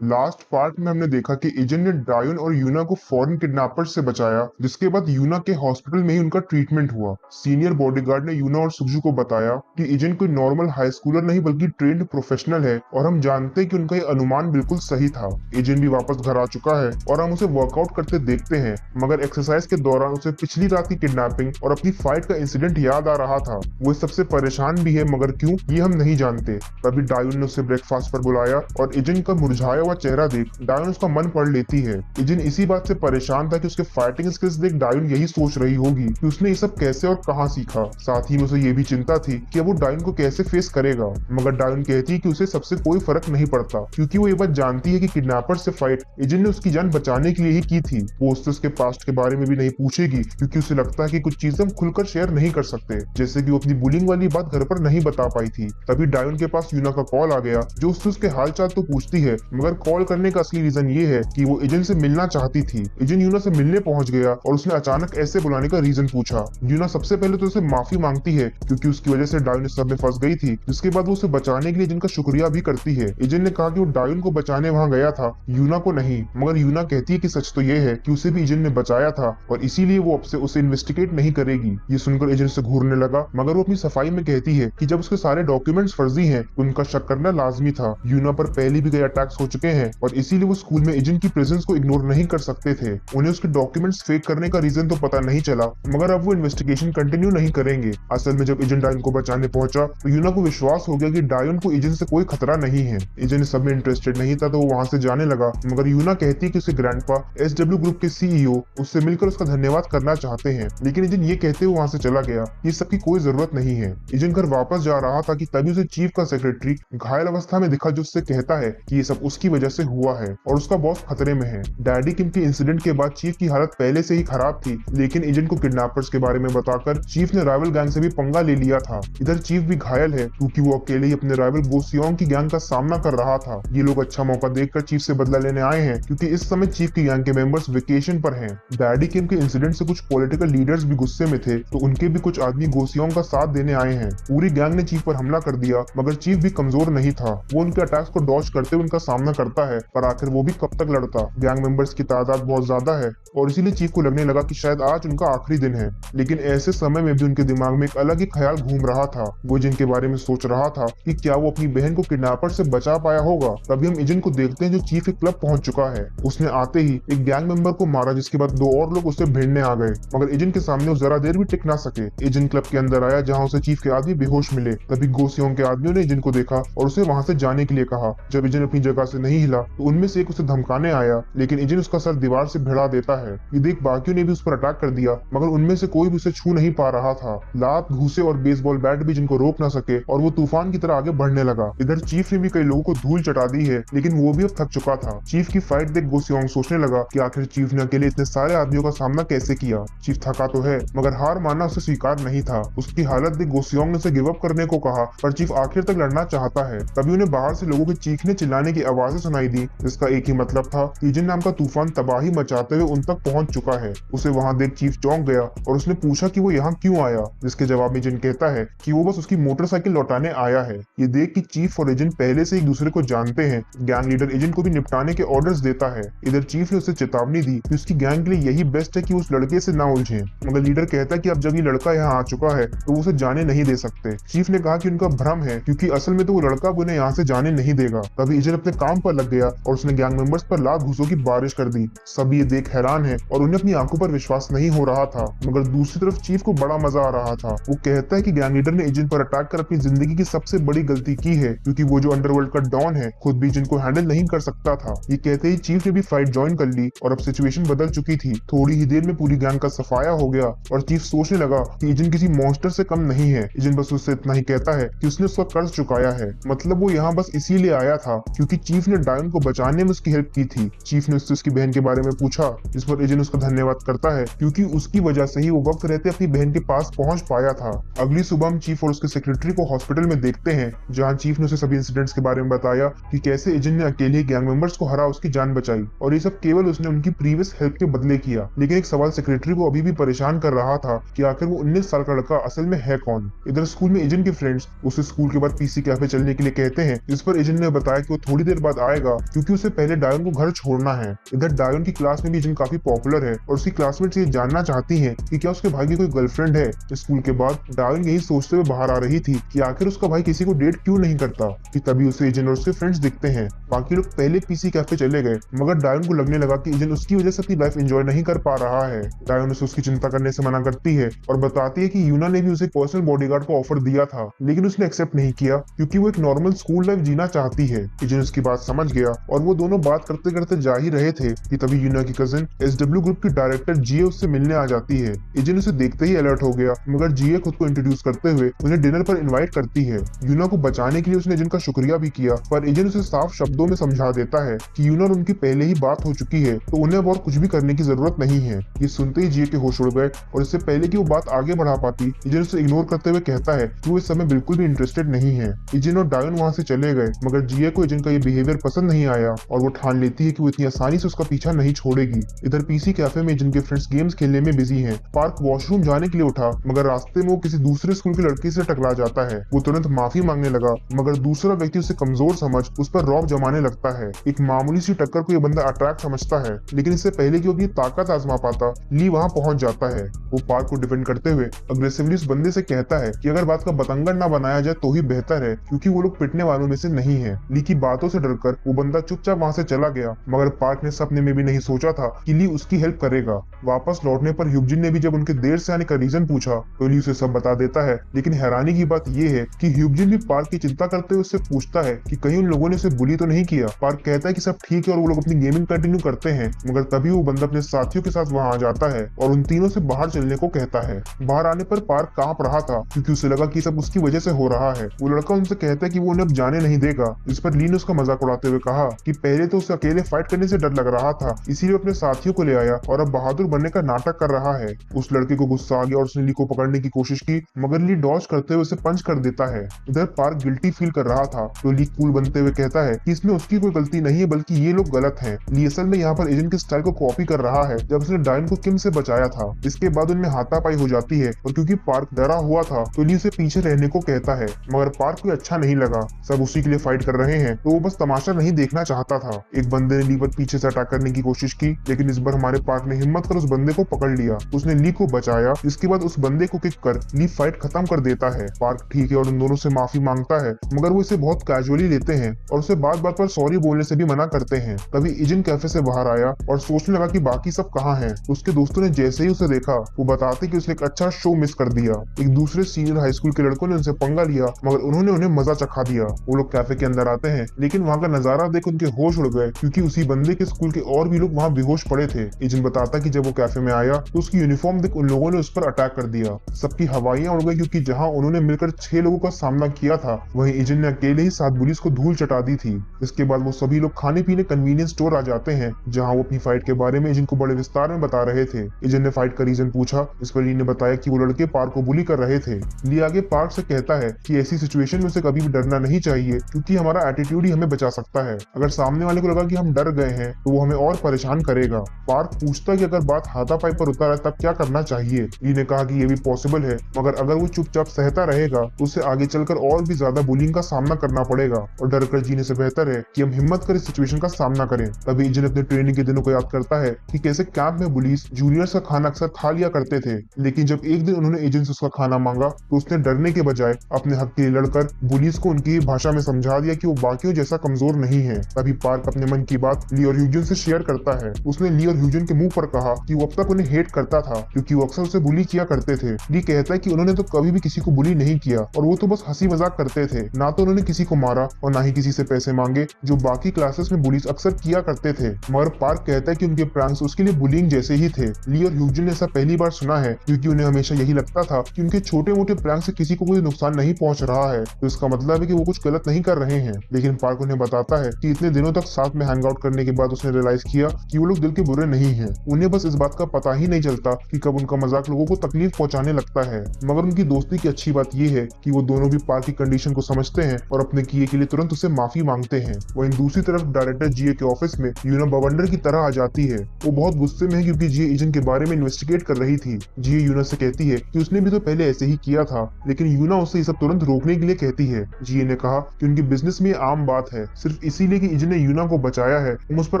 Last part में हमने देखा कि एजेंट ने डायोन और यूना को फॉरेन किडनैपर्स से बचाया, जिसके बाद यूना के हॉस्पिटल में ही उनका ट्रीटमेंट हुआ। सीनियर बॉडीगार्ड ने यूना और सुजू को बताया कि एजेंट कोई नॉर्मल हाई स्कूलर नहीं बल्कि ट्रेंड प्रोफेशनल है और हम जानते हैं कि उनका ये अनुमान बिल्कुल सही था। एजेंट भी वापस घर आ चुका है और हम उसे वर्कआउट करते देखते हैं, मगर एक्सरसाइज के दौरान उसे पिछली रात की किडनैपिंग और अपनी फाइट का इंसिडेंट याद आ रहा था। वो इस सबसे परेशान भी है, मगर क्यों ये हम नहीं जानते। तभी डायोन ने उसे ब्रेकफास्ट पर बुलाया और एजेंट का मुरझाया हुआ चेहरा देख डायोन उसका मन पढ़ लेती है। एजेंट इसी बात से परेशान था कि उसके फाइटिंग स्किल्स देख डायोन यही सोच रही होगी कि उसने ये सब कैसे और कहां सीखा। साथ ही में उसे ये भी चिंता थी कि वो डायोन को कैसे फेस करेगा, मगर डायोन कहती है कि उसे सबसे कोई फर्क नहीं पड़ता, क्योंकि वो ये बात जानती है कि किडनैपर से फाइट एजेंट ने उसकी जान बचाने के लिए ही की थी। वो उससे उसके पास्ट के बारे में भी नहीं पूछेगी, क्योंकि उसे लगता है कि कुछ चीजें हम खुलकर शेयर नहीं कर सकते, जैसे कि वो अपनी बुलिंग वाली बात घर पर नहीं बता पाई थी। तभी डायोन के पास यूना का कॉल आ गया, जो उससे उसके हालचाल तो पूछती है, मगर कॉल करने का असली रीजन ये है कि वो एजेंट से मिलना चाहती थी। एजेंट यूना से मिलने पहुंच गया और उसने अचानक ऐसे बुलाने का रीजन पूछा। यूना सबसे पहले तो उसे माफी मांगती है, क्योंकि उसकी वजह से डायोन इस सब में फंस गई थी। जिसके बाद वो उसे बचाने के लिए एजेंट का शुक्रिया भी करती है। एजेंट ने कहा कि वो डायोन को बचाने वहां गया था, यूना को नहीं, मगर यूना कहती है कि सच तो ये है कि उसे भी एजेंट ने बचाया था और इसीलिए वो अब से उसे इन्वेस्टिगेट नहीं करेगी। ये सुनकर एजेंट से घूरने लगा, मगर वो अपनी सफाई में कहती है कि जब उसके सारे डॉक्यूमेंट्स फर्जी हैं, उनका शक करना लाजमी था। यूना पर पहले भी कई अटैक्स हो चुके हैं और इसीलिए वो स्कूल में एजेंट की प्रेजेंस को इग्नोर नहीं कर सकते थे। उन्हें उसके डॉक्यूमेंट्स फेक करने का रीजन तो पता नहीं चला, मगर अब वो इन्वेस्टिगेशन कंटिन्यू नहीं करेंगे। असल में जब एजेंट डायोन को बचाने पहुंचा तो यूना को विश्वास हो गया कि डायोन को एजेंट से कोई खतरा नहीं है। एजेंट सब में इंटरेस्टेड नहीं था तो वो वहां से जाने लगा, मगर यूना कहती है कि उसके ग्रैंडपा SW ग्रुप के CEO उससे मिलकर उसका धन्यवाद करना चाहते हैं, लेकिन एजेंट ये कहते हुए वहां से चला गया। ये सबकी कोई जरूरत नहीं है। एजेंट घर वापस जा रहा था कि तभी उसे चीफ का सेक्रेटरी घायल अवस्था में दिखा, जो उससे कहता है कि ये सब उसकी वजह से हुआ है और उसका बॉस खतरे में है। डैडी किम के इंसिडेंट के बाद चीफ की हालत पहले से ही खराब थी, लेकिन एजेंट को किडनैपर्स के बारे में बताकर चीफ ने राइवल गैंग से भी पंगा ले लिया था। इधर चीफ भी घायल है, क्योंकि वो अकेले ही अपने राइवल गोसियोंग की गैंग का सामना कर रहा था। ये लोग अच्छा मौका देखकर चीफ से बदला लेने आए हैं, क्योंकि इस समय चीफ की गैंग के मेंबर्स वेकेशन पर हैं। डैडी किम के इंसिडेंट से कुछ पॉलिटिकल लीडर्स भी गुस्से में थे, तो उनके भी कुछ आदमी गोसियोंग का साथ देने आए हैं। पूरी गैंग ने चीफ पर हमला कर दिया, मगर चीफ भी कमजोर नहीं था। वो उनके अटैक्स को डॉज करते हुए उनका सामना करता है, पर आखिर वो भी कब तक लड़ता। गैंग मेंबर्स की तादाद बहुत ज्यादा है और इसीलिए चीफ को लगने लगा कि शायद आज उनका आखिरी दिन है। लेकिन ऐसे समय में भी उनके दिमाग में एक अलग ही ख्याल घूम रहा था। वो जिनके बारे में सोच रहा था कि क्या वो अपनी बहन को किडनैपर से बचा पाया होगा। तभी हम एजेंट को देखते हैं, जो चीफ के क्लब पहुंच चुका है। उसने आते ही एक गैंग मेंबर को मारा, जिसके बाद दो और लोग उससे भिड़ने आ गए, मगर एजेंट के सामने वो जरा देर भी टिक ना सके। एजेंट क्लब के अंदर आया, जहां उसे चीफ के आदमी बेहोश मिले। तभी गोसियोंग के आदमियों ने एजेंट को देखा और उसे वहां से जाने के लिए कहा। जब एजेंट अपनी जगह से नहीं हिला तो उनमें से एक उसे धमकाने आया, लेकिन एजेंट उसका सर दीवार से भिड़ा देता है। ये देख बाकियों ने भी उस पर अटैक कर दिया, मगर उनमें से कोई भी उसे छू नहीं पा रहा था। लात, घूसे और बेसबॉल बैट भी जिनको रोक ना सके और वो तूफान की तरह आगे बढ़ने लगा। इधर चीफ ने भी कई लोगों को धूल चटा दी है, लेकिन वो भी अब थक चुका था। चीफ की फाइट देख गोसियोंग सोचने लगा कि आखिर चीफ ने अकेले इतने सारे आदमियों का सामना कैसे किया। चीफ थका तो है, मगर हार मानना उसे स्वीकार नहीं था। उसकी हालत देख गोसियोंग ने उसे गिव अप करने को कहा, पर चीफ आखिर तक लड़ना चाहता है। तभी उन्हें बाहर से लोगों के चीखने चिल्लाने की आवाजें सुनाई दी, जिसका एक ही मतलब था कि एजेंट नाम का तूफान तबाही मचाते हुए उन तक पहुंच चुका है। उसे वहां देख चीफ चौंक गया और उसने पूछा कि वो यहाँ क्यों आया, जिसके जवाब में एजेंट कहता है कि वो बस उसकी मोटरसाइकिल लौटाने आया है। ये देख कि चीफ और एजेंट पहले से एक दूसरे को जानते हैं। गैंग लीडर एजेंट को भी निपटाने के ऑर्डर्स देता है। इधर चीफ ने उसे चेतावनी दी कि उसकी गैंग के लिए यही बेस्ट है कि उस लड़के से ना उलझे, मगर लीडर कहता है कि अब जब ये लड़का यहाँ आ चुका है तो वो उसे जाने नहीं दे सकते। चीफ ने कहा कि उनका भ्रम है, क्योंकि असल में तो वो लड़का उन्हें यहाँ से जाने नहीं देगा। तभी एजेंट अपने काम पर लग गया और उसने गैंग मेंबर्स पर लात घूसों की बारिश कर दी। सब ये देख हैरान है और उन्हें अपनी आंखों पर विश्वास नहीं हो रहा था, मगर दूसरी तरफ चीफ को बड़ा मजा आ रहा था। वो कहता है कि गैंग लीडर ने एजेंट पर अटैक कर अपनी जिंदगी की सबसे बड़ी गलती की है, क्योंकि वो जो अंडरवर्ल्ड का डॉन है खुद भी एजेंट को हैंडल नहीं कर सकता था। ये कहते ही चीफ ने भी फाइट ज्वाइन कर ली और अब सिचुएशन बदल चुकी थी। थोड़ी ही देर में पूरी गैंग का सफाया हो गया और चीफ सोचने लगा कि एजेंट किसी मॉन्स्टर से कम नहीं है। एजेंट बस उससे इतना ही कहता है कि उसने उसका कर्ज चुकाया है, मतलब वो यहाँ बस इसीलिए आया था क्योंकि चीफ ने डायोन को बचाने में उसकी हेल्प की थी। चीफ ने उससे उसकी बहन के बारे में पूछा, जिस पर एजेंट उसका धन्यवाद करता है, क्योंकि उसकी वजह से ही वो वक्त रहते अपनी बहन के पास पहुंच पाया था। अगली सुबह हम चीफ और उसके सेक्रेटरी को हॉस्पिटल में देखते हैं, जहाँ चीफ ने उसे सभी इंसिडेंट्स के बारे में बताया कि कैसे एजेंट ने अकेले ही गैंग मेंबर्स को हरा उसकी जान बचाई, और ये सब केवल उसने उनकी प्रीवियस हेल्प के बदले किया। लेकिन एक सवाल सेक्रेटरी को अभी भी परेशान कर रहा था कि आखिर वो 19 साल का लड़का असल में है कौन। इधर स्कूल में एजेंट के फ्रेंड्स उसे स्कूल के बाद पीसी कैफे चलने के लिए कहते हैं, जिस पर एजेंट ने बताया कि वो थोड़ी देर बाद आ आएगा क्योंकि उसे पहले डायन को घर छोड़ना है। इधर डायन की क्लास में भी एजेंट काफी पॉपुलर है और उसकी क्लासमेट्स ये जानना चाहती हैं कि क्या उसके भाई की कोई गर्लफ्रेंड है। स्कूल के बाद डायन यही सोचते हुए बाहर आ रही थी कि आखिर उसका भाई किसी को डेट क्यों नहीं करता कि तभी उसे एजेंट और उसके फ्रेंड्स दिखते हैं। बाकी लोग पहले पीसी कैफे चले गए मगर डायन को लगने लगा कि एजेंट उसकी वजह से अपनी लाइफ एंजॉय नहीं कर पा रहा है। डायन उसे उसकी चिंता करने से मना करती है और बताती है कि यूना ने भी उसे पर्सनल बॉडीगार्ड को ऑफर दिया था लेकिन उसने एक्सेप्ट नहीं किया क्योंकि वो एक नॉर्मल स्कूल लाइफ जीना चाहती है। एजेंट उसकी बात समझ गया और वो दोनों बात करते करते जा ही रहे थे कि तभी यूना की कजिन एसडब्ल्यू ग्रुप की डायरेक्टर जीए उससे मिलने आ जाती है। एजेंट उसे देखते ही अलर्ट हो गया मगर जीए खुद को इंट्रोड्यूस करते हुए उन्हें डिनर पर इनवाइट करती है। यूना को बचाने के लिए उसने एजेंट का शुक्रिया भी किया पर एजेंट उसे साफ शब्दों में समझा देता है कि यूना और उनकी पहले ही बात हो चुकी है तो उन्हें अब और कुछ भी करने की जरूरत नहीं है। ये सुनते ही जीए के होश उड़ गए और इससे पहले कि वो बात आगे बढ़ा पाती एजेंट उसे इग्नोर करते हुए कहता है कि वो इस समय बिल्कुल भी इंटरेस्टेड नहीं है। एजेंट और डायन वहां से चले गए मगर जीए को एजेंट का ये बिहेवियर पसंद नहीं आया और वो ठान लेती है कि वो इतनी आसानी से उसका पीछा नहीं छोड़ेगी। इधर पीसी कैफे में एजेंट के फ्रेंड्स गेम्स खेलने में बिजी हैं। पार्क वॉशरूम जाने के लिए उठा मगर रास्ते में वो किसी दूसरे स्कूल के लड़के से टकरा जाता है। वो तुरंत माफी मांगने लगा मगर दूसरा व्यक्ति उसे कमजोर समझ उस पर रौब जमाने लगता है। एक मामूली सी टक्कर को ये बंदा अट्रैक्ट समझता है लेकिन इससे पहले कि वो अपनी ताकत आजमा पाता ली वहां पहुंच जाता है। वो पार्क को डिफेंड करते हुए अग्रेसिवली उस बंदे से कहता है कि अगर बात का बतंगड़ ना बनाया जाए तो ही बेहतर है क्योंकि वो लोग पिटने वालों में से नहीं है। ली की बातों से डरकर वो बंदा चुपचाप वहां से चला गया मगर पार्क ने सपने में भी नहीं सोचा था कि ली उसकी हेल्प करेगा। वापस लौटने पर ह्यूबजिन ने भी जब उनके देर से आने का रीजन पूछा तो ली उसे सब बता देता है लेकिन हैरानी की बात ये है कि ह्यूबजिन भी पार्क की चिंता करते हुए उससे पूछता है कि कहीं उन लोगों ने उसे बुली तो नहीं किया। पार्क कहता है कि सब ठीक है और वो लोग अपनी गेमिंग कंटिन्यू करते हैं मगर तभी वो बंदा अपने साथियों के साथ वहां आ जाता है और उन तीनों से बाहर चलने को कहता है। बाहर आने पर पार्क कांप रहा था क्योंकि उसे लगा कि सब उसकी वजह से हो रहा है। वो लड़का उनसे कहता है कि वो उन्हें अब जाने नहीं देगा जिस पर ली ने उसका मजाक उड़ाते हुए कहा कि पहले तो उसे अकेले फाइट करने से डर लग रहा था इसीलिए अपने साथियों को ले आया और अब बहादुर बनने का नाटक कर रहा है। उस लड़के को गुस्सा आ गया और उसने ली को पकड़ने की कोशिश की मगर ली डॉज करते हुए उसे पंच कर देता है। इधर पार्क गिल्टी फील कर रहा था तो ली कूल बनते हुए कहता है कि इसमें उसकी कोई गलती नहीं है बल्कि ये लोग गलत हैं। ली असल में यहाँ पर एजेंट के स्टाइल को कॉपी कर रहा है जब उसने डायन को किम से बचाया था। इसके बाद उनमें हाथापाई हो जाती है और क्योंकि पार्क डरा हुआ था तो ली उसे पीछे रहने को कहता है मगर पार्क को अच्छा नहीं लगा। सब उसी के लिए फाइट कर रहे हैं तो वो बस तमाशा नहीं देखना चाहता था। एक बंदे ने ली पर पीछे से अटैक करने की कोशिश की लेकिन इस बार हमारे पार्क ने हिम्मत कर उस बंदे को पकड़ लिया। उसने ली को बचाया इसके बाद उस बंदे को किक कर ली फाइट खत्म कर देता है। पार्क ठीक है और उन दोनों से माफी मांगता है मगर वो इसे बहुत कैजुअली लेते हैं और उसे बात बात पर सॉरी बोलने से भी मना करते हैं। तभी एजेंट कैफे से बाहर आया और सोचने लगा कि बाकी सब कहाँ हैं। उसके दोस्तों ने जैसे ही उसे देखा वो बताते कि उसने एक अच्छा शो मिस कर दिया। एक दूसरे सीनियर हाई स्कूल के लड़कों ने उनसे पंगा लिया मगर उन्होंने उन्हें मजा चखा दिया। वो लोग कैफे के अंदर आते हैं लेकिन वहाँ का नजारा देख उनके होश उड़ गए क्योंकि उसी बंदे के स्कूल के और भी लोग वहाँ बेहोश पड़े थे। एजेंट बताता कि जब वो कैफे में आया तो उसकी यूनिफॉर्म देख उन लोगों ने उस पर अटैक कर दिया। सबकी हवाइयां उड़ गई क्योंकि जहाँ उन्होंने मिलकर 6 लोगों का सामना किया था वहीं एजेंट ने अकेले ही 7 पुलिस को धूल चटा दी थी। इसके बाद वो सभी लोग खाने पीने कन्वीनियंस स्टोर आ जाते हैं जहाँ वो अपनी फाइट के बारे में एजेंट को बड़े विस्तार में बता रहे थे। एजेंट ने फाइट का रीजन पूछा इस पर ली ने बताया कि वो लड़के पार्क को बुली कर रहे थे। ली आगे पार्क से कहता है कि ऐसी सिचुएशन में उसे कभी भी डरना नहीं चाहिए क्योंकि हमारा एटीट्यूड ही हमें बचा सकता है। अगर सामने वाले को लगा कि हम डर गए हैं तो वो हमें और परेशान करेगा। पार्क पूछता कि अगर बात हाथापाई पर उतर है तब क्या करना चाहिए। ली ने कहा कि ये भी पॉसिबल है मगर अगर वो चुपचाप सहता रहेगा तो उसे आगे चलकर और भी ज्यादा बुलिंग का सामना करना पड़ेगा और डर कर जीने से बेहतर है कि हम हिम्मत कर इस सिचुएशन का सामना करें। तभी एजेंट अपने ट्रेनिंग के दिनों को याद करता है कि कैसे कैंप में पुलिस जूनियर्स का खाना अक्सर खा लिया करते थे लेकिन जब एक दिन उन्होंने एजेंट से उसका खाना मांगा तो उसने डरने के बजाय अपने हक के लिए लड़कर पुलिस को उनकी भाषा में समझा दिया कि वो बाकियों जैसा कमजोर नहीं है। तभी पार्क अपने मन की बात ली और ह्यूजन से शेयर करता है। उसने ली और ह्यूजन के मुंह पर कहा कि वो अब तक उन्हें हेट करता था क्योंकि वो अक्सर उसे बुली किया करते थे। ली कहता है कि उन्होंने तो कभी भी किसी को बुली नहीं किया और वो तो बस हंसी मजाक करते थे। ना तो उन्होंने किसी को मारा और ना ही किसी से पैसे मांगे जो बाकी क्लासेस में बुलीज अक्सर किया करते थे। मगर पार्क कहता है कि उनके प्रैंक्स उसके लिए बुलिंग जैसे ही थे। ली और ह्यूजन ने ऐसा पहली बार सुना है क्योंकि उन्हें हमेशा यही लगता था कि उनके छोटे मोटे प्रैंक से किसी को कोई नुकसान नहीं पहुंच रहा है तो इसका मतलब है कि वो कुछ गलत नहीं कर रहे हैं। लेकिन पार्क उन्हें बताता है कि इतने दिनों तक साथ में हैंग आउट करने के बाद उसने रियलाइज किया कि वो लोग दिल के बुरे नहीं हैं। उन्हें बस इस बात का पता ही नहीं चलता कि कब उनका मजाक लोगों को तकलीफ पहुंचाने लगता है। मगर उनकी दोस्ती की अच्छी बात यह है कि वो दोनों भी पार्क की कंडीशन को समझते हैं और अपने किए के लिए तुरंत उसे माफी मांगते हैं। वहीं दूसरी तरफ डायरेक्टर जीए के ऑफिस में यूना बवंडर की तरह आ जाती है। वो बहुत गुस्से में है क्योंकि जीए एजेंट के बारे में इन्वेस्टिगेट कर रही थी। जीए यूना से कहती है कि उसने भी तो पहले ऐसे ही किया था लेकिन यूना उससे ये सब तुरंत रोकने के लिए कहती है। जीए ने कहा कि उनकी बिजनेस में आम बात है, सिर्फ सिर्फ इसीलिए कि एजेंट ने यूना को बचाया है, हम उस पर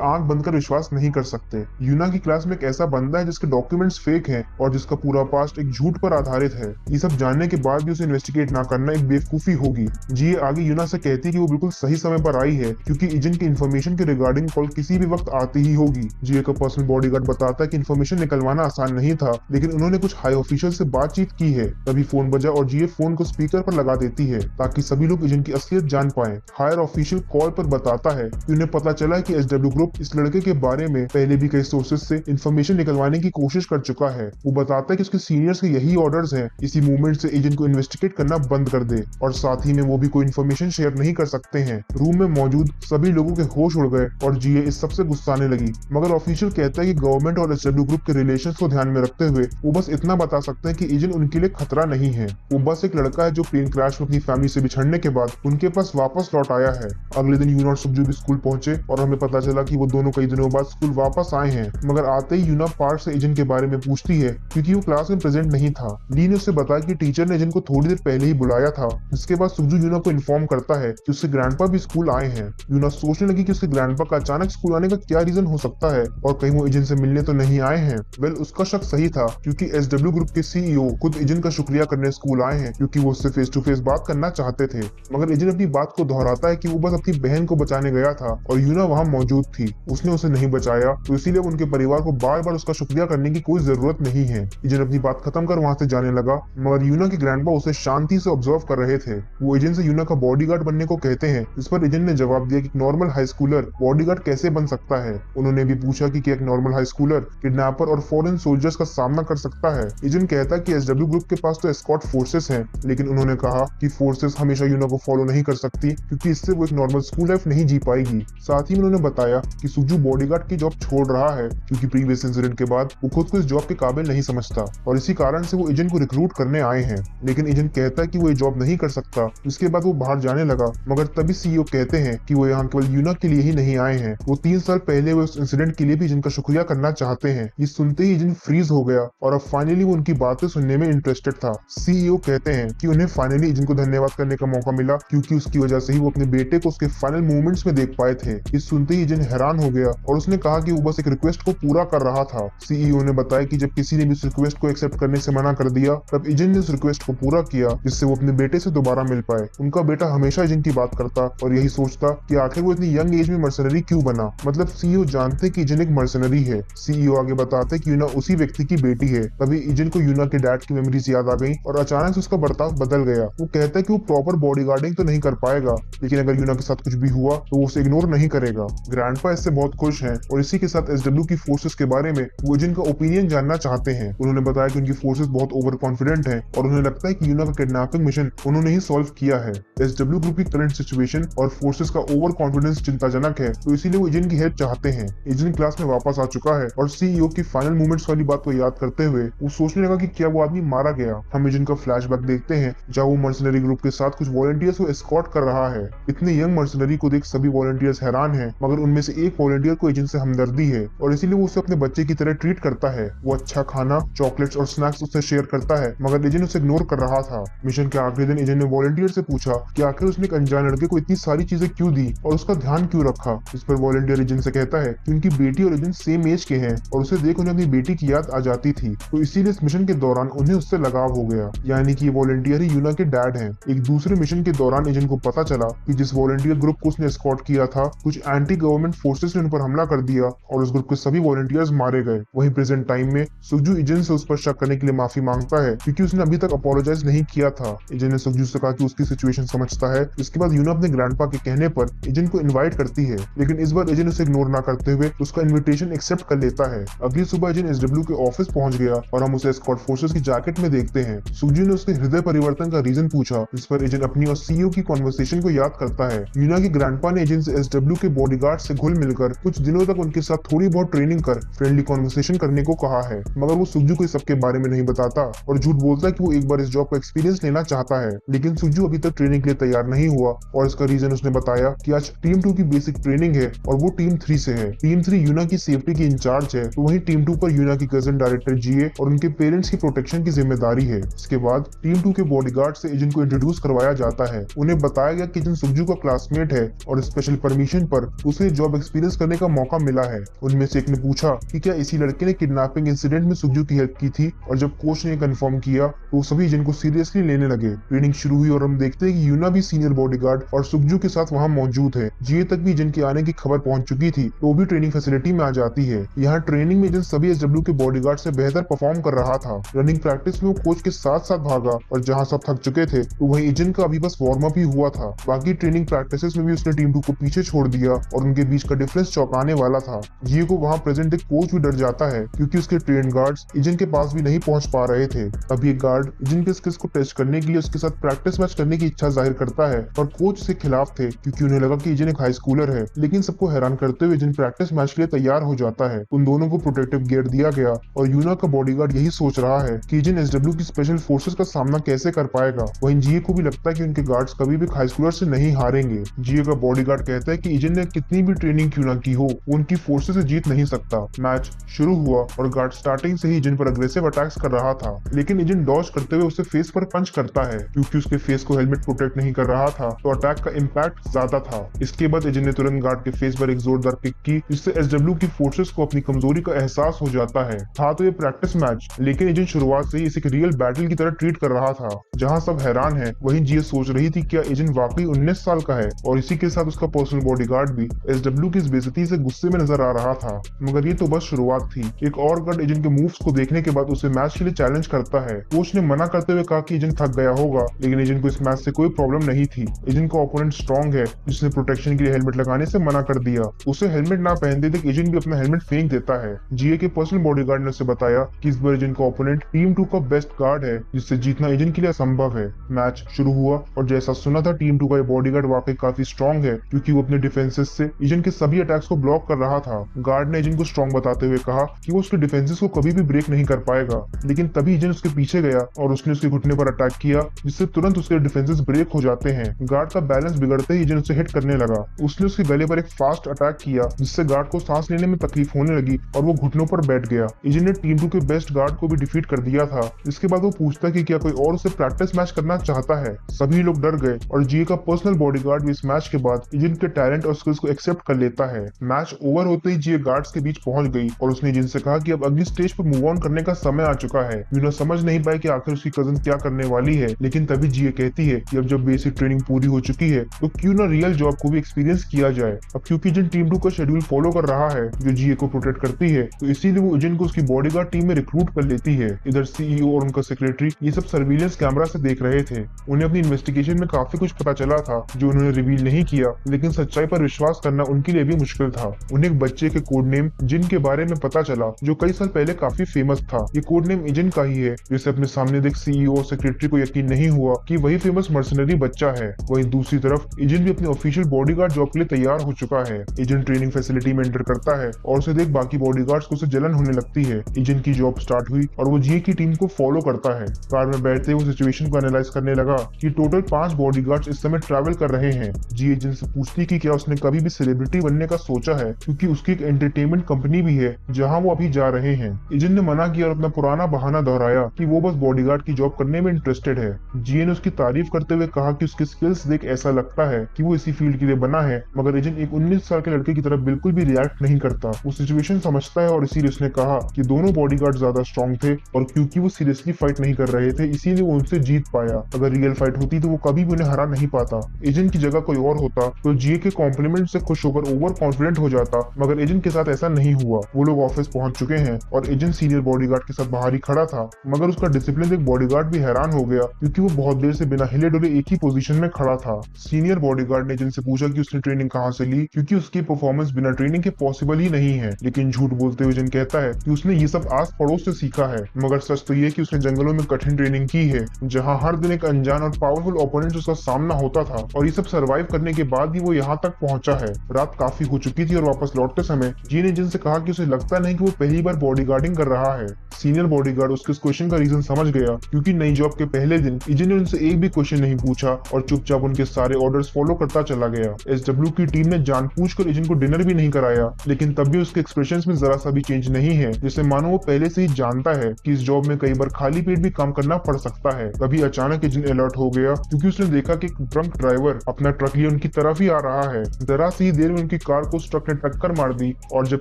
आंख बंद कर विश्वास नहीं कर सकते। यूना की क्लास में एक ऐसा बंदा है जिसके डॉक्यूमेंट्स फेक हैं और जिसका पूरा पास्ट एक झूठ पर आधारित है। ये सब जानने के बाद भी उसे इन्वेस्टिगेट ना करना एक बेवकूफी होगी। जी आगे यूना से कहती है कि वो बिल्कुल सही समय पर आई है क्योंकि एजेंट की इन्फॉर्मेशन के रिगार्डिंग कॉल किसी भी वक्त आती ही होगी। जी का पर्सनल बॉडीगार्ड बताता है कि इन्फॉर्मेशन निकलवाना आसान नहीं था, लेकिन उन्होंने कुछ हाई ऑफिशियल से बातचीत की है। तभी फोन बजा और जी फोन को स्पीकर पर लगा देती है ताकि सभी लोग एजेंट की असलियत जान पाए। हायर ऑफिशियल कॉल पर बताता है कि उन्हें पता चला कि एसडब्ल्यू ग्रुप इस लड़के के बारे में पहले भी कई सोर्सेज से इन्फॉर्मेशन निकलवाने की कोशिश कर चुका है। वो बताता है कि उसके सीनियर्स के यही ऑर्डर्स हैं, इसी मूवमेंट से एजेंट को इन्वेस्टिगेट करना बंद कर दे और साथ ही में वो भी कोई इन्फॉर्मेशन शेयर नहीं कर सकते हैं। रूम में मौजूद सभी लोगों के होश उड़ गए और जीए इस सबसे गुस्साने लगी, मगर ऑफिशियल कहता है कि गवर्नमेंट और एसडब्ल्यू ग्रुप के रिलेशंस को ध्यान में रखते हुए वो बस इतना बता सकते हैं कि एजेंट उनके लिए खतरा नहीं है। वो बस एक लड़का है जो प्लेन क्रैश में अपनी फैमिली से बिछड़ने के बाद उनके पास वापस लौट आया है। अगले दिन यूना और सुखजू भी स्कूल पहुंचे और हमें पता चला कि वो दोनों कई दिनों बाद स्कूल वापस आए हैं, मगर आते ही यूना पार्क से एजेंट के बारे में पूछती है क्योंकि वो क्लास में प्रेजेंट नहीं था। ली ने उससे बताया कि टीचर ने एजेंट को थोड़ी देर पहले ही बुलाया था। इसके बाद सुखजू यूना को इन्फॉर्म करता है कि उसके ग्रैंडपा भी स्कूल आए हैं। यूना सोचने लगी कि उसके ग्रैंडपा का अचानक स्कूल आने का क्या रीजन हो सकता है और कहीं वो एजेंट से मिलने तो नहीं आए हैं। वेल उसका शक सही था क्योंकि एसडब्ल्यू ग्रुप के सीईओ खुद एजेंट का शुक्रिया करने स्कूल आए हैं क्योंकि वो उससे फेस टू फेस बात करना चाहते थे। मगर एजेंट अपनी बात को दोहराता है कि वो बस अपनी बहन को बचाने गया था और यूना वहाँ मौजूद थी, उसने उसे नहीं बचाया, तो इसीलिए उनके परिवार को बार बार उसका शुक्रिया करने की कोई जरूरत नहीं है। एजेंट अपनी बात खत्म कर वहाँ से जाने लगा, मगर यूना के ग्रैंडपा उसे शांति से ऑब्जर्व कर रहे थे। वो एजेंट से यूना का बॉडीगार्ड बनने को कहते हैं, इस पर एजेंट ने जवाब दिया कि नॉर्मल हाई स्कूलर बॉडीगार्ड कैसे बन सकता है। उन्होंने भी पूछा कि क्या एक नॉर्मल हाई स्कूलर किडनैपर और फॉरेन सोल्जर्स का सामना कर सकता है। एजेंट कहता है कि एसडब्ल्यू ग्रुप के पास तो एस्कॉर्ट फोर्सेस हैं, लेकिन उन्होंने कहा कि फोर्सेस हमेशा यूना को फॉलो नहीं कर सकती क्योंकि इससे वो एक नॉर्मल स्कूल लाइफ नहीं जी पाएगी। साथ ही उन्होंने बताया कि सुखजू बॉडीगार्ड की जॉब छोड़ रहा है क्योंकि प्रीवियस इंसिडेंट के बाद वो खुद को इस जॉब के काबिल नहीं समझता और इसी कारण से वो एजेंट को रिक्रूट करने आए हैं। लेकिन एजेंट कहता है कि वो ये जॉब नहीं कर सकता। इसके बाद वो बाहर जाने लगा, मगर तभी सीईओ कहते हैं कि वो यहाँ केवल यूना के लिए ही नहीं आए हैं, वो 3 साल पहले वो उस इंसिडेंट के लिए भी एजेंट का शुक्रिया करना चाहते हैं। ये सुनते ही एजेंट फ्रीज हो गया और अब फाइनली वो उनकी बातें सुनने में इंटरेस्टेड था। सीईओ कहते हैं कि उन्हें फाइनली एजेंट को धन्यवाद करने का मौका मिला क्योंकि उसकी वजह से ही वो अपने बेटे को उसके फाइनल मूवमेंट्स में देख पाए थे। ये सुनते ही एजेंट हैरान हो गया और उसने कहा कि वो बस एक रिक्वेस्ट को पूरा कर रहा था। सीईओ ने बताया कि जब किसी ने भी उस रिक्वेस्ट को एक्सेप्ट करने से मना कर दिया तब एजेंट ने उस रिक्वेस्ट को पूरा किया जिससे वो अपने बेटे से दोबारा मिल पाए। उनका बेटा हमेशा एजेंट की बात करता और यही सोचता कि आखिर वो इतनी यंग एज में मर्सनरी क्यों बना। मतलब सीईओ जानते कि एजेंट एक मर्सनरी है। सीईओ आगे बताते कि यूना उसी व्यक्ति की बेटी है। तभी एजेंट को यूना के डैड की मेमोरीज याद आ गई और अचानक से उसका बर्ताव बदल गया। वो कहता है कि वो प्रॉपर बॉडीगार्डिंग तो नहीं कर पाएगा, लेकिन अगर यूना के साथ कुछ भी हुआ तो वो उसे इग्नोर नहीं करेगा। ग्रैंडपा इससे बहुत खुश हैं और इसी के साथ एसडब्ल्यू की फोर्सेस के बारे में वो एजेंट का ओपिनियन जानना चाहते हैं। उन्होंने बताया कि उनकी फोर्सेस बहुत ओवर कॉन्फिडेंट हैं और उन्हें लगता है कि यूना का किडनैपिंग मिशन उन्होंने ही सॉल्व किया है। एसडब्ल्यू ग्रुप की करंट सिचुएशन और फोर्सेस का ओवर कॉन्फिडेंस चिंताजनक है, तो इसीलिए वो एजेंट की हेल्प चाहते हैं। एजेंट क्लास में वापस आ चुका है और सीईओ की फाइनल मूवमेंट्स वाली बात को याद करते हुए वो सोचने लगा कि क्या वो आदमी मारा गया। हम एजेंट का फ्लैशबैक देखते हैं जहाँ वो मर्सनरी ग्रुप के साथ कुछ वॉलंटियर्स को एस्कॉर्ट कर रहा है। इतने यंग मर्सनरी को देख सभी वॉलंटियर्स हैरान हैं, मगर उनमें से एक वॉलंटियर को एजेंट से हमदर्दी है और इसीलिए वो उसे अपने बच्चे की तरह ट्रीट करता है। वो अच्छा खाना, चॉकलेट्स और स्नैक्स उससे शेयर करता है, मगर एजेंट उसे इग्नोर कर रहा था। मिशन के आखिरी दिन एजेंट ने वॉलंटियर से पूछा कि आखिर उसने एक अनजान लड़के को इतनी सारी चीजें क्यों दी और उसका ध्यान क्यों रखा। इस पर वॉलंटियर एजेंट से कहता है कि उनकी बेटी और एजेंट सेम एज के हैं और उसे देख उन्हें अपनी बेटी की याद आ जाती थी, तो इसीलिए इस मिशन के दौरान उन्हें उससे लगाव हो गया। यानी कि ये वॉलंटियर ही यूना के डैड हैं। एक दूसरे मिशन के दौरान एजेंट को पता चला कि जिस वॉलंटियर ग्रुप को उसने एस्कॉर्ट किया था, कुछ एंटी गवर्नमेंट फोर्सेस ने उन पर हमला कर दिया और उस ग्रुप के सभी वॉलंटियर्स मारे गए। वहीं प्रेजेंट टाइम में सुखजू एजेंट से उस पर शक करने के लिए माफी मांगता है क्योंकि उसने अभी तक अपोलोजाइज नहीं किया था। एजेंट ने सुखजू से कहा कि उसकी सिचुएशन समझता है। इसके बाद यूना अपने ग्रैंडपा के कहने पर एजेंट को इनवाइट करती है, लेकिन इस बार एजेंट उसे इग्नोर ना करते हुए उसका इन्विटेशन एक्सेप्ट कर लेता है। अगली सुबह एजेंट एसडब्ल्यू के ऑफिस पहुंच गया और हम उसे एस्कॉर्ट फोर्सेस की जैकेट में देखते हैं। सुखजू ने उसके हृदय परिवर्तन का रीजन पूछा, जिस पर एजेंट अपनी और सीईओ की कॉन्वर्सेशन को याद करता है। यूना की ग्रैंडपा ने एजेंट से एसडब्ल्यू के बॉडीगार्ड से घुल मिलकर कुछ दिनों तक उनके साथ थोड़ी बहुत ट्रेनिंग कर फ्रेंडली कॉन्वर्सेशन करने को कहा है, मगर वो सुखजू को इस सब के बारे में नहीं बताता और झूठ बोलता है कि वो एक बार इस जॉब का एक्सपीरियंस लेना चाहता है। लेकिन सुखजू अभी तक ट्रेनिंग के लिए तैयार नहीं हुआ और इसका रीजन उसने बताया कि आज टीम 2 की बेसिक ट्रेनिंग है और वो टीम 3 से है। टीम 3 यूना की सेफ्टी की इंचार्ज है, तो वहीं टीम 2 पर यूना की कजन डायरेक्टर जीए और उनके पेरेंट्स की प्रोटेक्शन की जिम्मेदारी है। इसके बाद टीम 2 के बॉडीगार्ड से एजेंट को इंट्रोड्यूस करवाया जाता है। उन्हें बताया गया कि एजेंट सुखजू का क्लासमेट है है और स्पेशल परमिशन पर उसे जॉब एक्सपीरियंस करने का मौका मिला है। उनमें से एक ने पूछा कि क्या इसी लड़के ने किडनैपिंग इंसिडेंट में सुक्जू की हेल्प की थी, और जब कोच ने कंफर्म किया तो सभी एजेंट को सीरियसली लेने लगे। ट्रेनिंग शुरू हुई और हम देखते हैं कि यूना भी सीनियर बॉडीगार्ड और सुक्जू के साथ वहां मौजूद है। जीए तक भी एजेंट के आने की खबर पहुंच चुकी थी तो वो भी ट्रेनिंग फैसिलिटी में आ जाती है। यहाँ ट्रेनिंग में एजेंट सभी एसडब्ल्यू के बॉडीगार्ड से बेहतर परफॉर्म कर रहा था। रनिंग प्रैक्टिस में वो कोच के साथ साथ भागा और जहाँ सब थक चुके थे तो वहीं एजेंट का अभी बस वार्म अप ही हुआ था। बाकी ट्रेनिंग प्रैक्टिसेस में भी उसने टीम 2 को पीछे छोड़ दिया और उनके बीच का डिफरेंस चौंकाने वाला था। जीए को वहाँ प्रेजेंट एक कोच भी डर जाता है क्योंकि उसके ट्रेन गार्ड्स एजेंट के पास भी नहीं पहुंच पा रहे थे। तभी एक गार्ड एजेंट के स्किल्स को टेस्ट करने के लिए उसके साथ प्रैक्टिस मैच करने की इच्छा जाहिर करता है, और कोच से खिलाफ थे क्योंकि उन्हें लगा कि एजेंट एक हाई स्कूलर है। लेकिन सबको हैरान करते हुए एजेंट प्रैक्टिस मैच के लिए तैयार हो जाता है। उन दोनों को प्रोटेक्टिव गियर दिया गया और यूना का बॉडीगार्ड यही सोच रहा है कि एजेंट एसडब्ल्यू की स्पेशल फोर्सेस का सामना कैसे कर पाएगा। वहीं जीए को भी लगता है कि उनके गार्ड्स कभी भी हाई स्कूलर से नहीं हारेंगे। जीए का बॉडीगार्ड कहता है कि एजेंट ने कितनी भी ट्रेनिंग क्यों ना की हो, वो उनकी फोर्सेस से जीत नहीं सकता। मैच शुरू हुआ और गार्ड स्टार्टिंग से ही एजेंट पर अग्रेसिव अटैक्स कर रहा था, लेकिन एजेंट डॉज करते हुए उसे फेस पर पंच करता है। क्योंकि उसके फेस को हेलमेट प्रोटेक्ट नहीं कर रहा था तो अटैक का इम्पैक्ट ज्यादा था। इसके बाद एजेंट ने तुरंत गार्ड के फेस पर एक जोरदार किक की, जिससे एसडब्ल्यू की फोर्सेस को अपनी कमजोरी का एहसास हो जाता है। था तो ये प्रैक्टिस मैच, लेकिन एजेंट शुरुआत से ही इसे एक रियल बैटल की तरह ट्रीट कर रहा था। जहां सब हैरान है वहीं जीए सोच रही थी क्या एजेंट वाकई 19 साल का है, और इसी के साथ उसका पर्सनल बॉडीगार्ड भी एसडब्ल्यू की इस बेइज्जती से गुस्से में नजर आ रहा था। मगर ये तो बस शुरुआत थी। एक और गार्ड एजेंट के मूव्स को देखने के बाद उसे मैच के लिए चैलेंज करता है। कोच ने मना करते हुए कहा कि एजेंट थक गया होगा, लेकिन एजेंट को इस मैच से कोई प्रॉब्लम नहीं थी। एजेंट का ओपोनेंट स्ट्रॉन्ग है, जिसने प्रोटेक्शन के लिए हेलमेट लगाने से मना कर दिया। उसे हेलमेट ना पहनते तक एजेंट भी अपना हेलमेट फेंक देता है। जीए के पर्सनल बॉडीगार्ड ने उसे बताया कि इस बार एजेंट का ओपोनेंट टीम 2 का बेस्ट गार्ड है, जिससे जीतना एजेंट के लिए असंभव है। मैच शुरू हुआ और जैसा सुना था टीम 2 का ये बॉडीगार्ड वाकई काफी स्ट्रॉन्ग है, क्योंकि वो अपने डिफेंसेस से एजेंट के सभी अटैक्स को ब्लॉक कर रहा था। गार्ड ने एजेंट को स्ट्रॉन्ग बताते हुए कहा कि वो उसके डिफेंसेस को कभी भी ब्रेक नहीं कर पाएगा, लेकिन तभी एजेंट उसके पीछे गया और उसने उसके घुटने पर अटैक किया, जिससे तुरंत उसके डिफेंसेस ब्रेक हो जाते हैं। गार्ड का बैलेंस बिगड़ते ही एजेंट उसे हिट करने लगा। उसने उसके गले पर एक फास्ट अटैक किया, जिससे गार्ड को सांस लेने में तकलीफ होने लगी और वो घुटनों पर बैठ गया। एजेंट ने टीम 2 के बेस्ट गार्ड को भी डिफीट कर दिया था। इसके बाद वो पूछता कि क्या कोई और उसे प्रैक्टिस मैच करना चाहता है। सभी लोग डर गए और जीए का पर्सनल बॉडीगार्ड भी इस मैच के बाद एजेंट के टैलेंट और स्किल्स को एक्सेप्ट कर लेता है। मैच ओवर होते ही जीए गार्ड्स के बीच पहुंच गई और उसने एजेंट से कहा कि अब अगली स्टेज पर मूव ऑन करने का समय आ चुका है। यूना समझ नहीं पाई कि आखिर उसकी कजन क्या करने वाली है, लेकिन तभी जीए कहती है कि अब जब बेसिक ट्रेनिंग पूरी हो चुकी है तो क्यों ना रियल जॉब को भी एक्सपीरियंस किया जाए। अब क्योंकि एजेंट टीम 2 का शेड्यूल फॉलो कर रहा है जो जीए को प्रोटेक्ट करती है, तो इसीलिए वो एजेंट को उसकी बॉडीगार्ड टीम में रिक्रूट कर लेती है। इधर सीईओ और उनका सेक्रेटरी ये सब सर्विलेंस कैमरा से देख रहे थे। उन्हें अपनी इन्वेस्टिगेशन में काफी कुछ पता चला था जो उन्होंने रिवील नहीं किया, लेकिन सच्चाई पर विश्वास करना उनके लिए भी मुश्किल था। उन्हें एक बच्चे के कोड नेम जिन के बारे में पता चला जो कई साल पहले काफी फेमस था। ये कोड नेम एजेंट का ही है, जिसे अपने सामने देख सीईओ और सेक्रेटरी को यकीन नहीं हुआ कि वही फेमस मर्सनरी बच्चा है। वहीं दूसरी तरफ एजेंट भी अपनी ऑफिशियल बॉडीगार्ड जॉब के लिए तैयार हो चुका है। एजेंट ट्रेनिंग फैसिलिटी में एंटर करता है और उसे देख बाकी बॉडीगार्ड्स को उसे जलन होने लगती है। एजेंट की जॉब स्टार्ट हुई और वो जीए की टीम को फॉलो करता है। कार में बैठते वो सिचुएशन को एनालाइज करने लगा कि टोटल 5 बॉडीगार्ड्स इस समय ट्रैवल कर रहे हैं। जी एजेंट से पूछती कि क्या उसने कभी भी सेलिब्रिटी बनने का सोचा है, क्योंकि उसकी एक एंटरटेनमेंट कंपनी भी है जहां वो अभी जा रहे हैं। एजेंट ने मना किया और अपना पुराना बहाना दोहराया कि वो बस बॉडीगार्ड की जॉब करने में इंटरेस्टेड है। जीए ने उसकी तारीफ करते हुए कहा कि उसकी स्किल्स देख ऐसा लगता है कि वो इसी फील्ड के लिए बना है, मगर एजेंट एक 19 साल के लड़के की तरफ बिल्कुल भी रिएक्ट नहीं करता। वो सिचुएशन समझता है और इसीलिए उसने कहा कि दोनों बॉडीगार्ड ज्यादा स्ट्रॉन्ग थे और क्योंकि वो सीरियसली फाइट नहीं कर रहे थे इसीलिए वो उनसे जीत पाया। अगर रियल फाइट होती तो वो कभी भी उन्हें हरा नहीं पाता। एजेंट की जगह कोई और होता तो जीए के कॉम्प्लीमेंट से खुश होकर ओवर कॉन्फिडेंट हो जाता, मगर एजेंट के साथ ऐसा नहीं हुआ। वो लोग ऑफिस पहुंच चुके हैं और एजेंट सीनियर बॉडीगार्ड के साथ बाहर ही खड़ा था, मगर उसका डिसिप्लिन देख बॉडीगार्ड भी हैरान हो गया क्योंकि वो बहुत देर से बिना हिले डुले एक ही पोजीशन में खड़ा था। सीनियर बॉडीगार्ड ने एजेंट से पूछा कि उसने ट्रेनिंग कहां से ली, क्योंकि उसकी परफॉर्मेंस बिना ट्रेनिंग के पॉसिबल ही नहीं है। लेकिन झूठ बोलते हुए एजेंट कहता है कि उसने ये सब आस पड़ोस से सीखा है, मगर सच तो ये कि उसने जंगलों में कठिन ट्रेनिंग की है जहां हर दिन एक अनजान और पावरफुल ओपोनेंट उसका सामना होता था, और ये सब सर्वाइव करने के बाद ही वो यहाँ तक पहुंचा है। रात काफी हो चुकी थी और वापस लौटते समय जी ने एजेंट से कहा कि उसे लगता नहीं कि वो पहली बार बॉडीगार्डिंग कर रहा है। सीनियर बॉडीगार्ड उसके इस क्वेश्चन का रीजन समझ गया, क्योंकि नई जॉब के पहले दिन एजेंट ने उनसे एक भी क्वेश्चन नहीं पूछा और चुपचाप उनके सारे ऑर्डर्स फॉलो करता चला गया। एसडब्ल्यू की टीम ने जानबूझकर एजेंट को डिनर भी नहीं कराया, लेकिन तब भी उसके एक्सप्रेशंस में जरा सा भी चेंज नहीं है, जिससे मानो वो पहले से ही जानता है कि इस जॉब में कई बार खाली पेट भी काम करना पड़ सकता है। तभी अचानक एजेंट अलर्ट हो गया क्योंकि उसने देखा कि एक ड्रंक ड्राइवर अपना ट्रक लिए उनकी तरफ ही आ रहा है। जरा सी देर में उनकी कार को ट्रक ने टक्कर मार दी और जब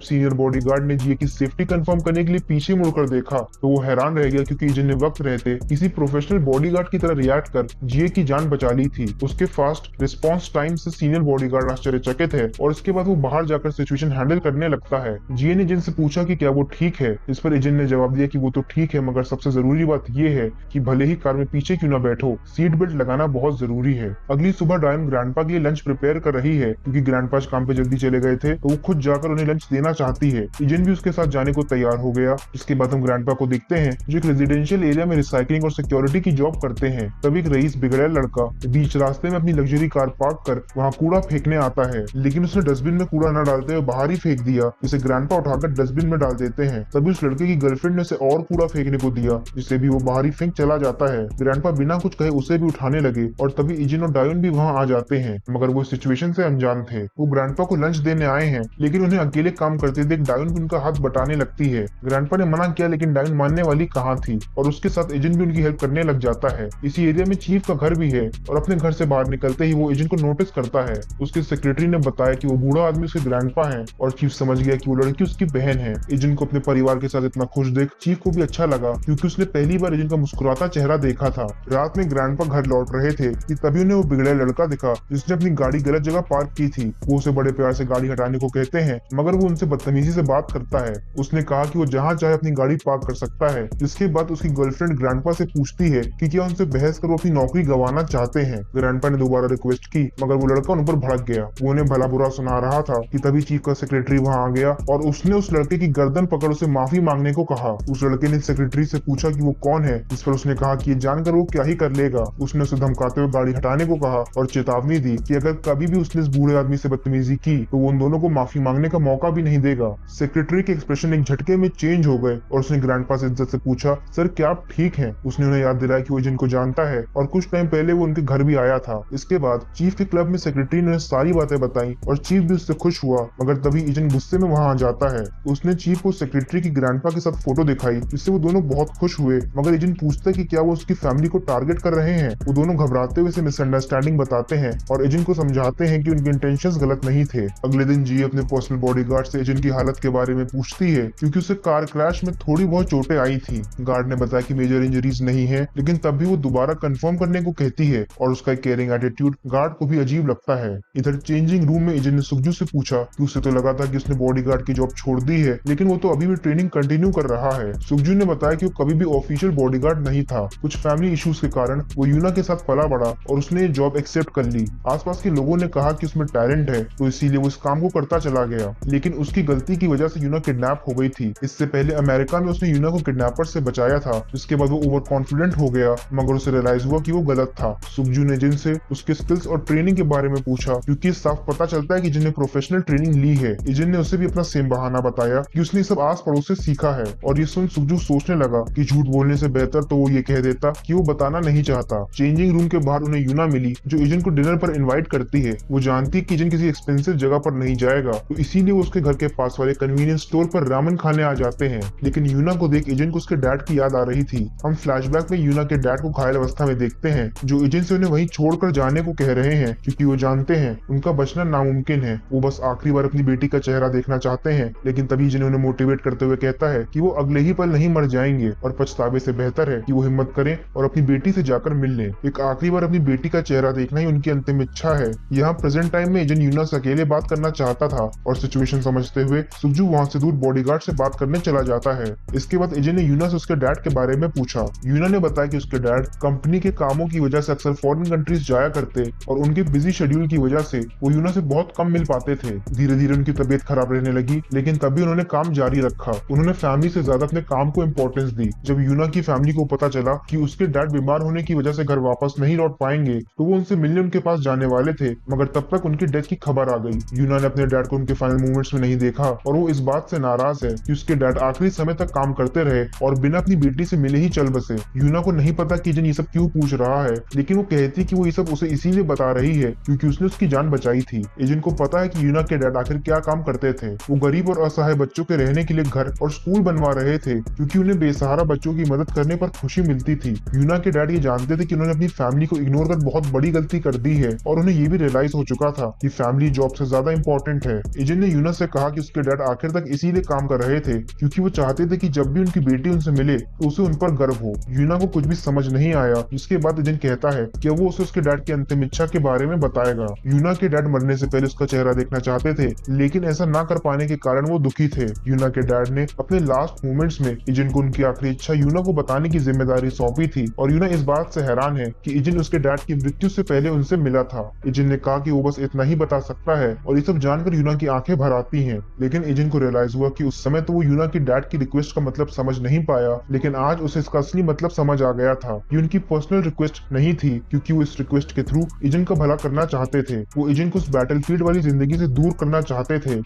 सीनियर बॉडीगार्ड ने जिये की सेफ्टी कंफर्म करने के लिए पीछे मुड़कर देखा तो वो हैरान रह गया, क्योंकि एजेंट ने वक्त रहते किसी प्रोफेशनल बॉडीगार्ड की तरह रिएक्ट कर जिये की जान बचा ली थी। उसके फास्ट रिस्पॉन्स टाइम से सीनियर बॉडीगार्ड आश्चर्यचकित है और इसके बाद वो बाहर जाकर सिचुएशन हैंडल करने लगता है। जिये ने एजेंट से पूछा कि क्या वो ठीक है, इस पर एजेंट ने जवाब दिया कि वो तो ठीक है, मगर सबसे जरूरी बात ये है कि भले ही कार में पीछे क्यों ना बैठो, सीट बेल्ट लगाना बहुत जरूरी है। अगली सुबह डायन ग्रैंडपा के लिए लंच प्रिपेयर कर रही है, क्योंकि ग्रैंडपा काम पे जल्दी चले गए थे तो वो खुद जाकर उन्हें लंच देना चाहती है। एजेंट भी उसके साथ जाने को तैयार हो गया। इसके बाद हम ग्रैंडपा को देखते हैं जो एक रेजिडेंशियल एरिया में रिसाइकलिंग और सिक्योरिटी की जॉब करते हैं। तभी एक रईस बिगड़ैल लड़का बीच रास्ते में अपनी लग्जरी कार पार्क कर वहाँ कूड़ा फेंकने आता है, लेकिन उसने डस्टबिन में कूड़ा न डालते हुए बाहर ही फेंक दिया, जिसे ग्रैंडपा उठाकर डस्टबिन में डाल देते हैं। तभी उस लड़के की गर्लफ्रेंड ने उसे और कूड़ा फेंकने को दिया, जिसे भी वो बाहर ही फेंक चला जाता है। ग्रैंडपा बिना कुछ कहे उसे भी उठाने लगे और तभी इजिन और डायोन भी वहाँ आ जाते हैं, मगर वो सिचुएशन से अनजान थे। वो ग्रैंडपा को लंच देने आए हैं, लेकिन उन्हें अकेले काम करते देख डायोन भी उनका हाथ बटाने लगती है। ग्रैंडपा ने मना किया, लेकिन डायोन मानने वाली कहाँ थी और उसके साथ एजेंट भी उनकी हेल्प करने लग जाता है। इसी एरिया में चीफ का घर भी है और अपने घर से बाहर निकलते ही वो एजेंट को नोटिस करता है। उसके सेक्रेटरी ने बताया कि वो बूढ़ा आदमी उसके ग्रैंडपा है और चीफ समझ गया कि वो लड़की उसकी बहन है। एजेंट को अपने परिवार के साथ इतना खुश देख चीफ को भी अच्छा लगा, क्योंकि उसने पहली बार एजेंट का मुस्कुराता चेहरा देखा था। रात में ग्रैंडपा घर लौट रहे थे कि तभी उन्हें वो बिगड़े लड़का दिखा जिसने अपनी गाड़ी गलत जगह पार्क की थी। वो उसे बड़े प्यार से गाड़ी हटाने को कहते हैं, मगर वो उनसे बदतमीजी से बात करता है। उसने कहा कि वो जहाँ चाहे अपनी गाड़ी पार्क कर सकता है। जिसके बाद उसकी गर्लफ्रेंड ग्रैंडपा से पूछती है कि क्या उनसे बहस कर वो अपनी नौकरी गंवाना चाहते हैं। ग्रैंडपा ने दोबारा रिक्वेस्ट की, मगर वो लड़का उन पर भड़क गया। वो उन्हें भला बुरा सुना रहा था कि तभी चीफ का सेक्रेटरी वहाँ आ गया और उसने उस लड़के की गर्दन पकड़ उसे माफी मांगने को कहा। उस लड़के ने सेक्रेटरी से पूछा कि वो कौन है, जिस पर उसने कहा कि ये जानकर वो क्या ही कर लेगा। उसने उसे धमकाते हुए गाड़ी हटाने को कहा और चेतावनी दी कि अगर कभी भी उसने इस बूढ़े आदमी से बदतमीजी की तो वो उन दोनों को माफी मांगने का मौका भी नहीं देगा। सेक्रेटरी के एक्सप्रेशन एक झटके में चेंज हो गए और उसने ग्रैंडपा से इज्जत से पूछा, सर क्या आप ठीक हैं? उसने उन्हें याद दिलाया कि वो जिनको जानता है और कुछ टाइम पहले वो उनके घर भी आया था। इसके बाद चीफ के क्लब में सेक्रेटरी ने सारी बातें बताई और चीफ भी उससे खुश हुआ, मगर तभी एजेंट गुस्से में वहां आ जाता है। उसने चीफ को सेक्रेटरी की ग्रैंडपा के साथ फोटो दिखाई, जिससे वो दोनों बहुत खुश हुए, मगर एजेंट पूछता है कि क्या वो उसकी फैमिली को टारगेट कर रहे हैं। वो दोनों घबराते हुए मिसअंडरस्टैंडिंग बताते हैं और एजेंट को समझाते हैं कि उनके इंटेंशंस गलत नहीं थे। अगले दिन जी अपने पर्सनल बॉडीगार्ड से एजेंट की हालत के बारे में पूछती है, क्योंकि उसे कार क्रैश में थोड़ी बहुत चोटें आई थी। गार्ड ने बताया कि मेजर इंजरीज नहीं है, लेकिन तब भी वो दोबारा कंफर्म करने को कहती है और उसका केयरिंग एटीट्यूड गार्ड को भी अजीब लगता है। इधर चेंजिंग रूम में एजेंट ने सुखजू से पूछा कि उसे तो लगा था कि उसने बॉडीगार्ड की जॉब छोड़ दी है, लेकिन वो तो अभी भी ट्रेनिंग कंटिन्यू कर रहा है। सुखजू ने बताया कि वो कभी भी ऑफिशियल बॉडीगार्ड नहीं था। कुछ फैमिली इश्यूज के कारण वो यूना के साथ पला बड़ा और उसने ये जॉब एक्सेप्ट कर ली। आसपास के लोगों ने कहा कि उसमें टैलेंट है, तो इसीलिए वो इस काम को करता चला गया, लेकिन उसकी गलती की वजह से यूना किडनैप हो गई थी। इससे पहले अमेरिका में उसने यूना को किडनैपर से बचाया था। जिसके बाद वो ओवर कॉन्फिडेंट हो गया, मगर उसे रियलाइज हुआ कि वो गलत था। सुखजू ने जिन से उसके स्किल्स और ट्रेनिंग के बारे में पूछा, क्योंकि साफ पता चलता है कि जिन ने प्रोफेशनल ट्रेनिंग ली है। एजेंट ने उसे भी अपना सेम बहाना बताया कि उसने सब आस पड़ोस से सीखा है, और ये सुन सुखजू सोचने लगा कि झूठ बोलने से बेहतर तो वो ये कह देता कि वो बताना नहीं चाहता। चेंजिंग रूम के बाहर उन्हें यूना मिली, जो एजेंट को डिनर पर इनवाइट करती है। वो जानती है कि एजेंट किसी एक्सपेंसिव जगह पर नहीं जाएगा, तो इसीलिए वो उसके घर के पास वाले कन्वीनियंस स्टोर पर रामन खाने आ जाते हैं। लेकिन यूना को देख एजेंट को उसके डैड की याद आ रही थी। हम फ्लैशबैक में यूना के डैड को घायल अवस्था में देखते हैं, जो एजेंट से उन्हें वहीं छोड़कर जाने को कह रहे हैं, क्योंकि वो जानते हैं उनका बचना नामुमकिन है। वो बस आखिरी बार अपनी बेटी का चेहरा देखना चाहते हैं, लेकिन तभी एजेंट उन्हें मोटिवेट करते हुए कहता है कि वो अगले ही पल नहीं मर जाएंगे और पछतावे से बेहतर है कि वो हिम्मत करें और अपनी बेटी से जाकर मिल लें। एक आखिरी बार अपनी बेटी का चेहरा देखना ही उनकी अंतिम इच्छा है। यहाँ प्रेजेंट टाइम में एजेंट यूना से अकेले बात करना चाहता था और सिचुएशन समझते हुए सुखजू वहाँ से दूर बॉडीगार्ड से बात करने चला जाता है। इसके बाद एजेंट ने यूना से उसके डैड के बारे में पूछा। यूना ने बताया कि उसके डैड कंपनी के कामों की वजह से अक्सर फॉरेन कंट्रीज जाया करते और उनके बिजी शेड्यूल की वजह से वो यूना से बहुत कम मिल पाते थे। धीरे धीरे उनकी तबीयत खराब रहने लगी, लेकिन तभी उन्होंने काम जारी रखा। उन्होंने फैमिली से ज्यादा अपने काम को इम्पोर्टेंस दी। जब यूना की फैमिली को पता चला कि उसके डैड बीमार होने की वजह से घर वापस नहीं लौट पाएंगे, तो वो उनसे मिलने उनके पास जाने वाले थे, मगर तब तक उनकी डेथ की खबर आ गई। यूना ने अपने डैड को उनके फाइनल मूवमेंट्स में नहीं देखा और वो इस बात से नाराज है कि उसके डैड आखिरी समय तक काम करते रहे और बिना अपनी बेटी से मिले ही चल बसे। यूना को नहीं पता कि एजेंट ये सब क्यों पूछ रहा है, लेकिन वो कहती कि वो ये सब उसे इसीलिए बता रही है क्योंकि उसने उसकी जान बचाई थी। एजेंट को पता है कि यूना के डैड आखिर क्या काम करते थे। वो गरीब और असहाय बच्चों के रहने के लिए घर और स्कूल बनवा रहे थे, क्योंकि उन्हें बेसहारा बच्चों की मदद करने पर खुशी मिलती थी। यूना के डैड ये जानते थे कि उन्होंने अपनी फैमिली को इग्नोर कर बहुत बड़ी गलती कर दी है और और उन्हें ये भी रियलाइज हो चुका था कि फैमिली जॉब से ज्यादा इंपॉर्टेंट है। एजेंट ने यूना से कहा कि उसके डैड आखिर तक इसीलिए काम कर रहे थे क्योंकि वो चाहते थे कि जब भी उनकी बेटी उनसे मिले तो उसे उन पर गर्व हो। यूना को कुछ भी समझ नहीं आया, जिसके बाद एजेंट कहता है कि वो उसे उसके डैड की अंतिम इच्छा के बारे में बताएगा। यूना के डैड मरने से पहले उसका चेहरा देखना चाहते थे, लेकिन ऐसा ना कर पाने के कारण वो दुखी थे। यूना के डैड ने अपने लास्ट मोमेंट्स में एजेंट को उनकी आखिरी इच्छा यूना को बताने की जिम्मेदारी सौंपी थी और यूना इस बात से हैरान है कि एजेंट उसके डैड की मृत्यु से पहले उनसे मिला था। एजेंट ने कहा कि वो बस इतना ही बता सकता है और ये सब जानकर यूना की आंखें भर आती हैं। लेकिन एजेंट को रियलाइज हुआ कि उस समय तो वो यूना की डैड की रिक्वेस्ट का मतलब समझ नहीं पाया, लेकिन आज उसे इसका असली मतलब समझ आ गया था। ये उनकी पर्सनल रिक्वेस्ट नहीं थी, क्योंकि वो इस रिक्वेस्ट के थ्रू एजेंट का भला करना चाहते थे। वो एजेंट को उस बैटलफील्ड वाली जिंदगी से दूर करना चाहते थे